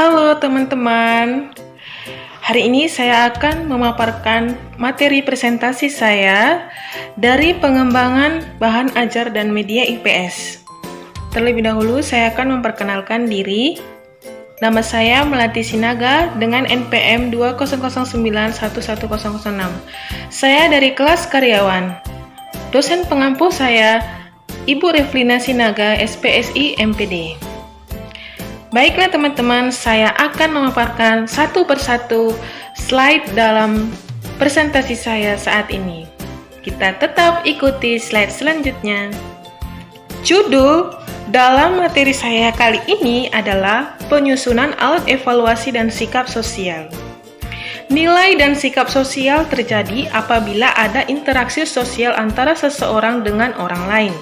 Halo teman-teman, hari ini saya akan memaparkan materi presentasi saya dari pengembangan bahan ajar dan media IPS. Terlebih dahulu saya akan memperkenalkan diri. Nama saya Melati Sinaga dengan NPM 200911006. Saya dari kelas karyawan. Dosen pengampu saya Ibu Reflina Sinaga, SPSI MPD. Baiklah teman-teman, saya akan memaparkan satu persatu slide dalam presentasi saya saat ini. Kita tetap ikuti slide selanjutnya. Judul dalam materi saya kali ini adalah penyusunan alat evaluasi dan sikap sosial. Nilai dan sikap sosial terjadi apabila ada interaksi sosial antara seseorang dengan orang lain,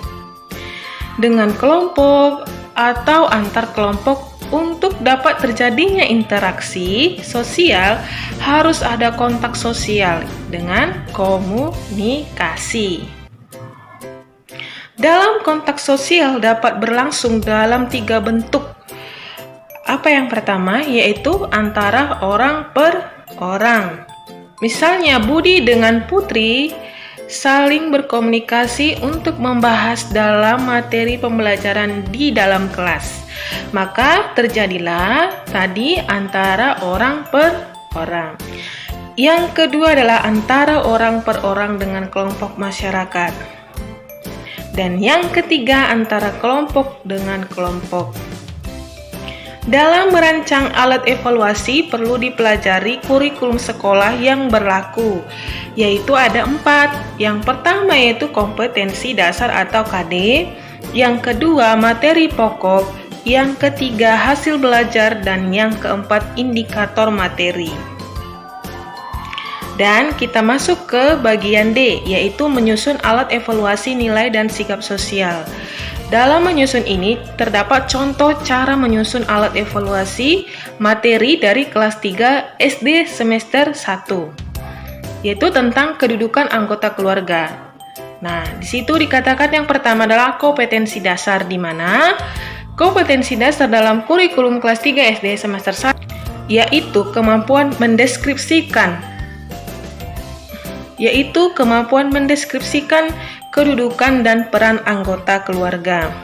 dengan kelompok atau antar kelompok. Untuk dapat terjadinya interaksi sosial, harus ada kontak sosial dengan komunikasi. Dalam kontak sosial dapat berlangsung dalam 3 bentuk. Apa yang pertama? Yaitu antara orang per orang. Misalnya Budi dengan Putri saling berkomunikasi untuk membahas dalam materi pembelajaran di dalam kelas. Maka terjadilah tadi antara orang per orang. Yang kedua adalah antara orang per orang dengan kelompok masyarakat. Dan yang ketiga antara kelompok dengan kelompok. Dalam merancang alat evaluasi perlu dipelajari kurikulum sekolah yang berlaku, yaitu ada 4. Yang pertama yaitu kompetensi dasar atau KD, yang kedua materi pokok, yang ketiga hasil belajar, dan yang keempat indikator materi. Dan kita masuk ke bagian D, yaitu menyusun alat evaluasi nilai dan sikap sosial. Dalam menyusun ini, terdapat contoh cara menyusun alat evaluasi materi dari kelas 3 SD semester 1, yaitu tentang kedudukan anggota keluarga. Nah, di situ dikatakan yang pertama adalah kompetensi dasar, di mana kompetensi dasar dalam kurikulum kelas 3 SD semester 1 yaitu kemampuan mendeskripsikan kedudukan dan peran anggota keluarga.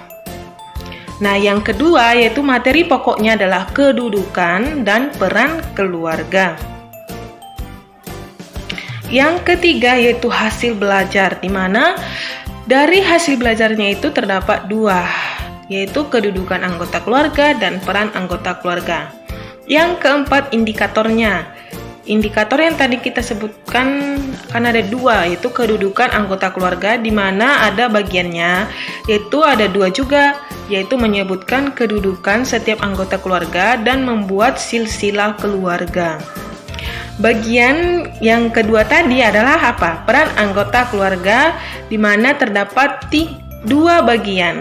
Nah, yang kedua yaitu materi pokoknya adalah kedudukan dan peran keluarga. Yang ketiga yaitu hasil belajar, di mana dari hasil belajarnya itu terdapat 2, yaitu kedudukan anggota keluarga dan peran anggota keluarga. Yang keempat indikatornya. Indikator yang tadi kita sebutkan kan ada 2, yaitu kedudukan anggota keluarga, di mana ada bagiannya, yaitu ada 2 juga, yaitu menyebutkan kedudukan setiap anggota keluarga dan membuat silsilah keluarga. Bagian yang kedua tadi adalah apa? Peran anggota keluarga, di mana terdapat 2 bagian.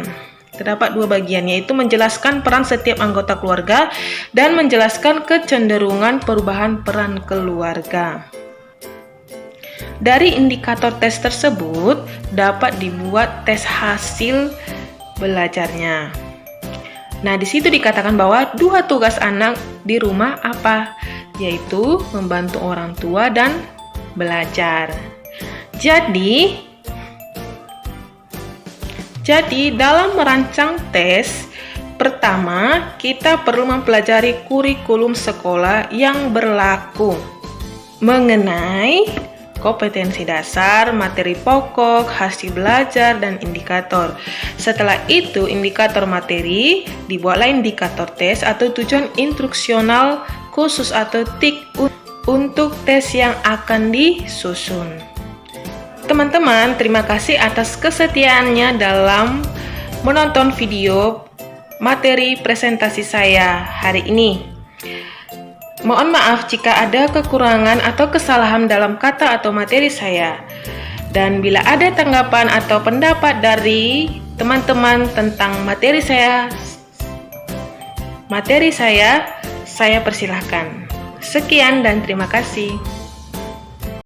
Terdapat 2 bagian, yaitu menjelaskan peran setiap anggota keluarga dan menjelaskan kecenderungan perubahan peran keluarga. Dari indikator tes tersebut dapat dibuat tes hasil belajarnya. Nah, di situ dikatakan bahwa 2 tugas anak di rumah apa? Yaitu membantu orang tua dan belajar. Jadi, dalam merancang tes, pertama kita perlu mempelajari kurikulum sekolah yang berlaku mengenai kompetensi dasar, materi pokok, hasil belajar, dan indikator. Setelah itu, indikator materi, dibuatlah indikator tes atau tujuan instruksional khusus atau TIK untuk tes yang akan disusun. Teman-teman, terima kasih atas kesetiaannya dalam menonton video materi presentasi saya hari ini. Mohon maaf jika ada kekurangan atau kesalahan dalam kata atau materi saya. Dan bila ada tanggapan atau pendapat dari teman-teman tentang materi saya persilahkan. Sekian dan terima kasih.